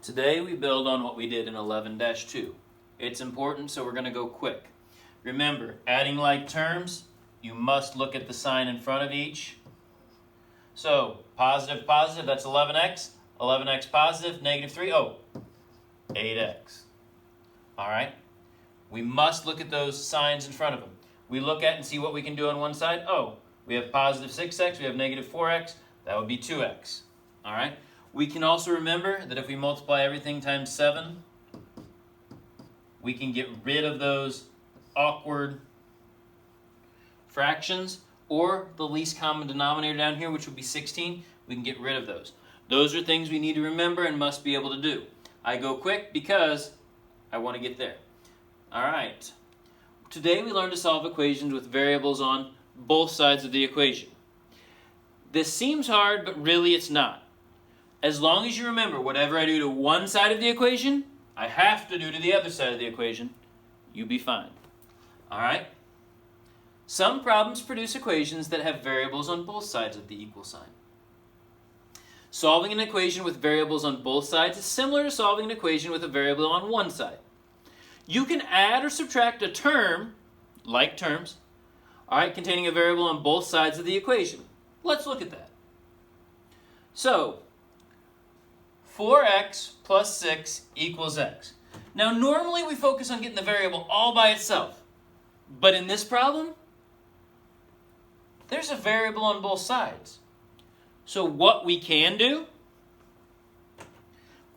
Today we build on what we did in 11-2. It's important, so we're going to go quick. Remember, adding like terms, you must look at the sign in front of each. So, positive, positive, that's 11x. 11x positive, negative 3, 8x. All right? We must look at those signs in front of them. We look at and see what we can do on one side. Oh, we have positive 6x, we have negative 4x. That would be 2x. All right? We can also remember that if we multiply everything times 7, we can get rid of those awkward fractions, or the least common denominator down here, which would be 16. We can get rid of those. Those are things we need to remember and must be able to do. I go quick because I want to get there. All right. Today we learned to solve equations with variables on both sides of the equation. This seems hard, but really it's not. As long as you remember, whatever I do to one side of the equation, I have to do to the other side of the equation, you'll be fine. All right? Some problems produce equations that have variables on both sides of the equal sign. Solving an equation with variables on both sides is similar to solving an equation with a variable on one side. You can add or subtract a term, like terms, all right, containing a variable on both sides of the equation. Let's look at that. So, 4x plus 6 equals x. Now, normally we focus on getting the variable all by itself. But in this problem, there's a variable on both sides. So what we can do,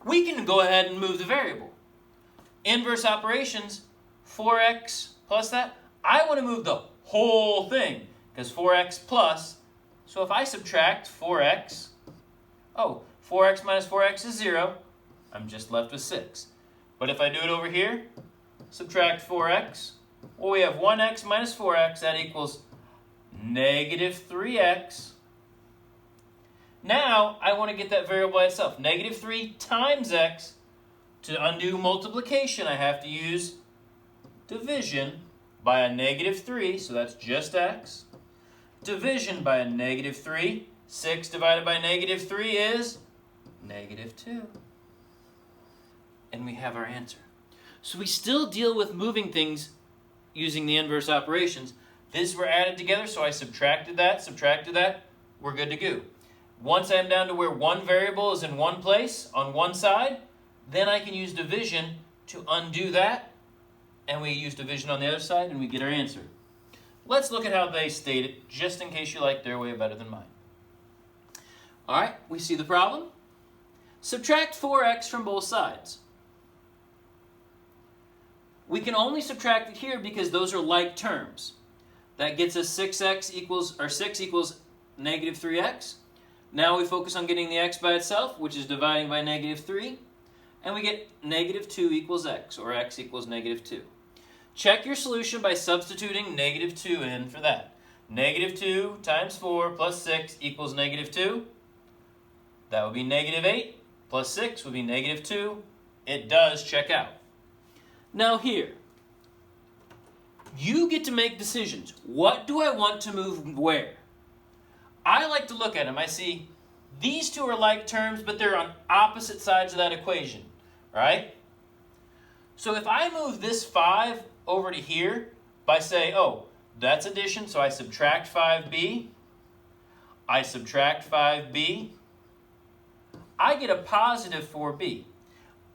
we can go ahead and move the variable. Inverse operations, 4x plus that, I want to move the whole thing, because 4x plus, so if I subtract 4x, 4x minus 4x is 0, I'm just left with 6. But if I do it over here, subtract 4x, well, we have 1x minus 4x, that equals negative 3x. Now, I want to get that variable by itself. Negative 3 times x. To undo multiplication, I have to use division by a negative 3, so that's just x. Division by a negative 3. 6 divided by negative 3 is negative 2. And we have our answer. So we still deal with moving things using the inverse operations. These were added together, so I subtracted that, we're good to go. Once I'm down to where one variable is in one place, on one side, then I can use division to undo that, and we use division on the other side, and we get our answer. Let's look at how they state it, just in case you like their way better than mine. All right, we see the problem. Subtract 4x from both sides. We can only subtract it here because those are like terms. That gets us 6 equals negative 3x. Now we focus on getting the x by itself, which is dividing by negative 3. And we get negative 2 equals x, or x equals negative 2. Check your solution by substituting negative 2 in for that. Negative 2 times 4 plus 6 equals negative 2. That would be negative 8 plus 6 would be negative 2. It does check out. Now here, you get to make decisions. What do I want to move where? I like to look at them. I see these two are like terms, but they're on opposite sides of that equation, right? So if I move this 5 over to here by say, that's addition, so I subtract 5b, I subtract 5b, I get a positive 4b.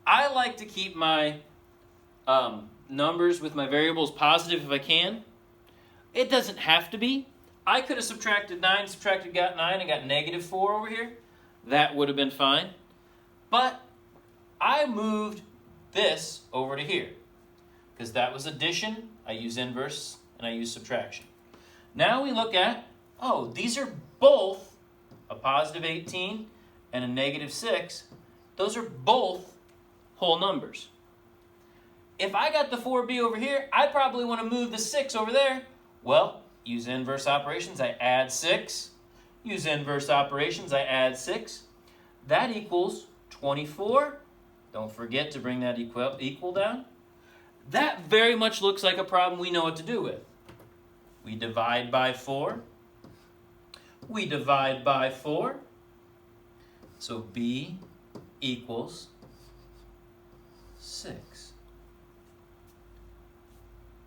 I like to keep my numbers with my variables positive if I can. It doesn't have to be. I could have subtracted 9, got 9, and got negative 4 over here. That would have been fine. But I moved this over to here. Because that was addition, I use inverse, and I use subtraction. Now we look at, these are both a positive 18 and a negative 6. Those are both whole numbers. If I got the 4b over here, I'd probably want to move the 6 over there. Well, use inverse operations, I add 6. Use inverse operations, I add 6. That equals 24. Don't forget to bring that equal down. That very much looks like a problem we know what to do with. We divide by 4. We divide by 4. So b equals 6.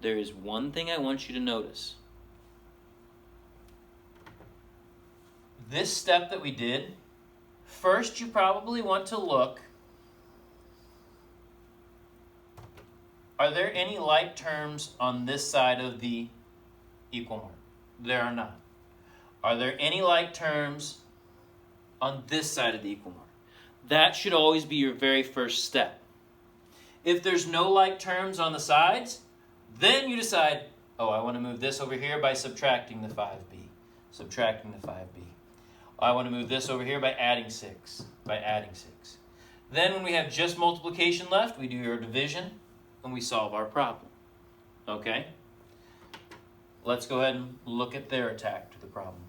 There is one thing I want you to notice. This step that we did, first you probably want to look, are there any like terms on this side of the equal mark? There are not. Are there any like terms on this side of the equal mark? That should always be your very first step. If there's no like terms on the sides, then you decide, oh, I want to move this over here by subtracting the 5b. Subtracting the 5b. I want to move this over here by adding 6. Then when we have just multiplication left, we do our division and we solve our problem. Okay? Let's go ahead and look at their attack to the problem.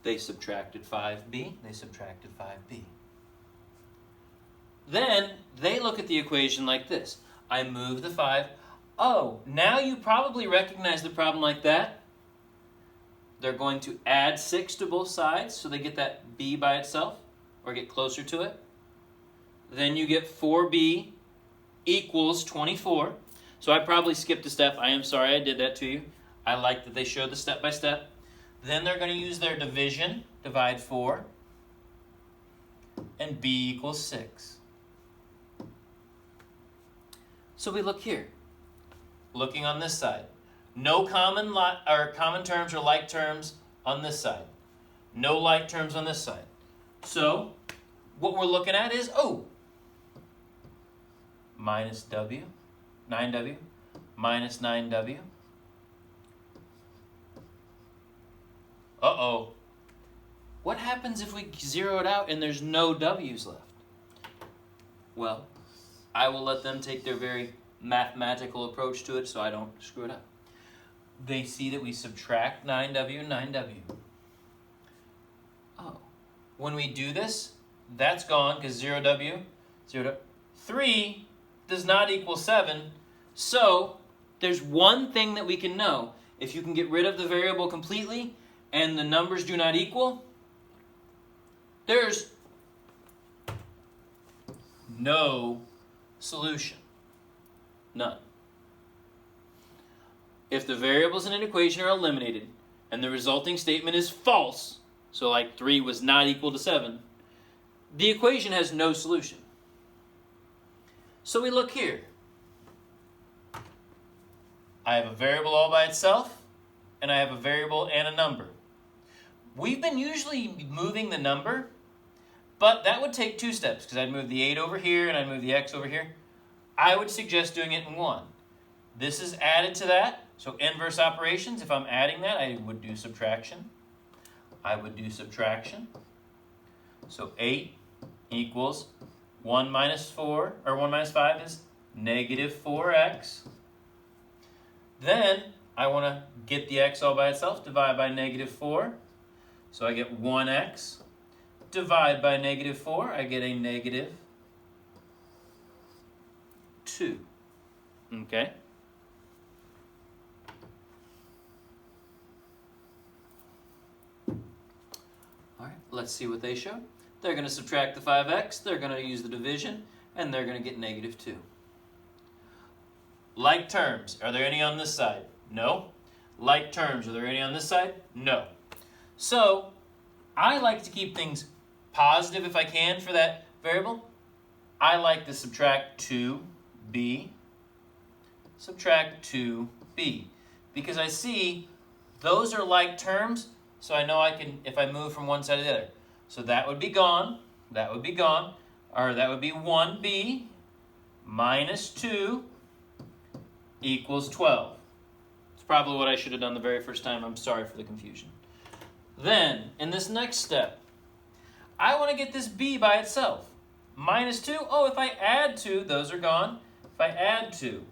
They subtracted 5b. Then they look at the equation like this. I move the 5. Oh, now you probably recognize the problem like that. They're going to add 6 to both sides, so they get that b by itself, or get closer to it. Then you get 4b equals 24. So I probably skipped a step. I am sorry I did that to you. I like that they showed the step by step. Then they're going to use their division, divide 4, and b equals 6. So we look here. Looking on this side. No common terms or like terms on this side. No like terms on this side. So what we're looking at is, minus w, 9w, minus 9w. Uh-oh. What happens if we zero it out and there's no w's left? Well, I will let them take their very mathematical approach to it so I don't screw it up. They see that we subtract 9w and 9w. Oh. When we do this, that's gone because 0w, 3 does not equal 7. So there's one thing that we can know. If you can get rid of the variable completely and the numbers do not equal, there's no solution. None. If the variables in an equation are eliminated and the resulting statement is false, so like 3 was not equal to 7, the equation has no solution. So we look here. I have a variable all by itself, and I have a variable and a number. We've been usually moving the number, but that would take 2 steps, because I'd move the 8 over here and I'd move the x over here. I would suggest doing it in 1. This is added to that, so inverse operations, if I'm adding that, I would do subtraction. So 8 equals 1 minus 4, or 1 minus 5 is negative 4x. Then I want to get the x all by itself, divide by negative 4. So I get 1x. Divide by negative 4, I get a negative 2. Okay? All right, let's see what they show. They're going to subtract the 5x, they're going to use the division, and they're going to get negative 2. Like terms, are there any on this side? No. Like terms, are there any on this side? No. So, I like to keep things positive if I can for that variable. I like to subtract 2b, because I see those are like terms, so I know I can, if I move from one side to the other. So that would be gone, or that would be 1b minus 2 equals 12. It's probably what I should have done the very first time. I'm sorry for the confusion. Then, in this next step, I want to get this b by itself. Minus 2, oh, if I add 2, those are gone. If I add 2,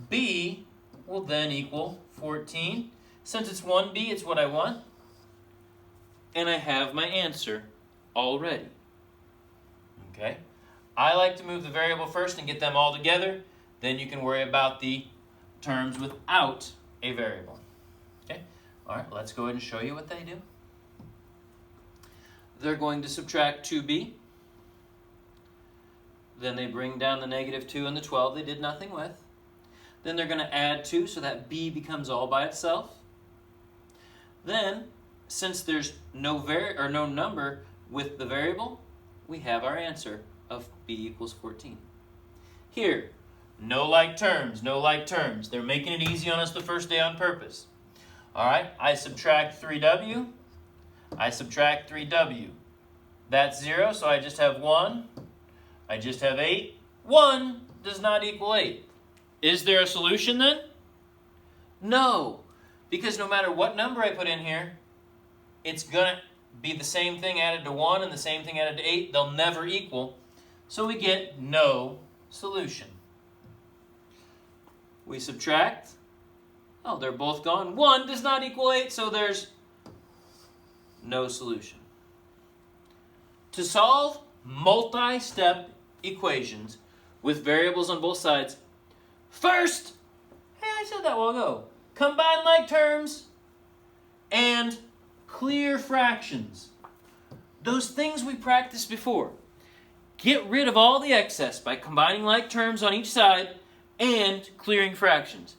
b will then equal 14. Since it's 1b, it's what I want. And I have my answer already. Okay? I like to move the variable first and get them all together. Then you can worry about the terms without a variable. Okay? All right, let's go ahead and show you what they do. They're going to subtract 2b. Then they bring down the negative 2 and the 12 they did nothing with. Then they're going to add 2 so that b becomes all by itself. Then, since there's no number with the variable, we have our answer of b equals 14. Here, no like terms, no like terms. They're making it easy on us the first day on purpose. All right, I subtract 3w. I subtract 3w. That's 0, so I just have 1. I just have 8. 1 does not equal 8. Is there a solution then? No, because no matter what number I put in here, it's going to be the same thing added to 1 and the same thing added to 8. They'll never equal, so we get no solution. We subtract. Oh, they're both gone. 1 does not equal 8, so there's no solution. To solve multi-step equations with variables on both sides, first, hey, I said that a while ago, combine like terms and clear fractions. Those things we practiced before. Get rid of all the excess by combining like terms on each side and clearing fractions.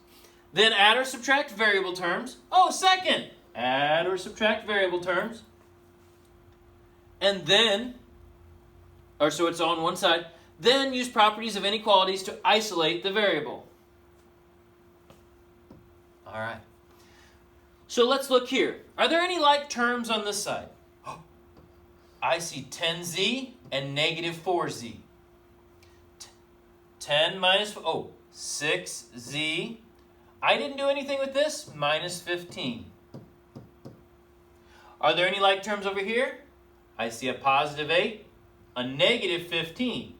Then add or subtract variable terms. Oh, second, add or subtract variable terms. And then, so it's on one side, then use properties of inequalities to isolate the variable. All right. So let's look here. Are there any like terms on this side? I see 10z and negative 4z. 10 minus, 6z. I didn't do anything with this, minus 15. Are there any like terms over here? I see a positive 8, a negative 15.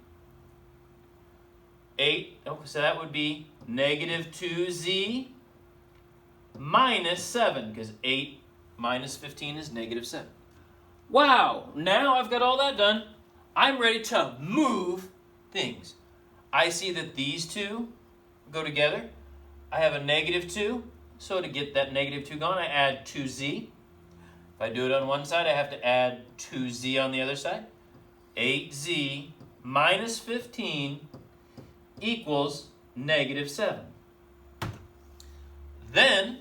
8, so that would be negative 2z minus 7, because 8 minus 15 is negative 7. Wow, now I've got all that done. I'm ready to move things. I see that these two go together. I have a negative 2, so to get that negative 2 gone, I add 2z. If I do it on one side, I have to add 2z on the other side. 8z minus 15 equals negative 7. Then,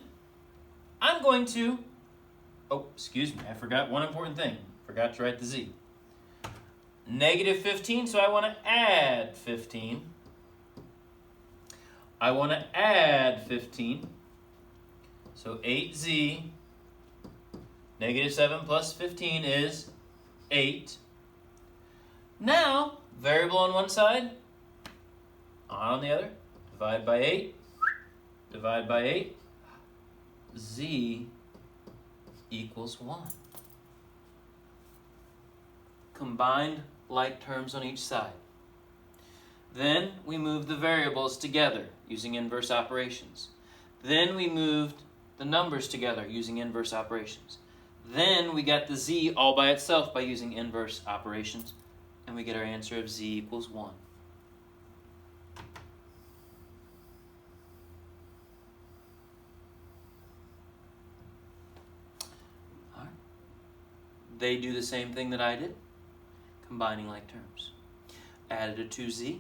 I'm going to, I forgot one important thing. Forgot to write the z. Negative 15, so I want to add 15. I want to add 15. So 8z, negative 7 plus 15 is 8. Now, variable on one side, on the other, divide by 8, divide by 8, z equals 1. Combined like terms on each side. Then we moved the variables together using inverse operations. Then we moved the numbers together using inverse operations. Then we got the z all by itself by using inverse operations. And we get our answer of z equals 1. All right. They do the same thing that I did, combining like terms. Added a 2z.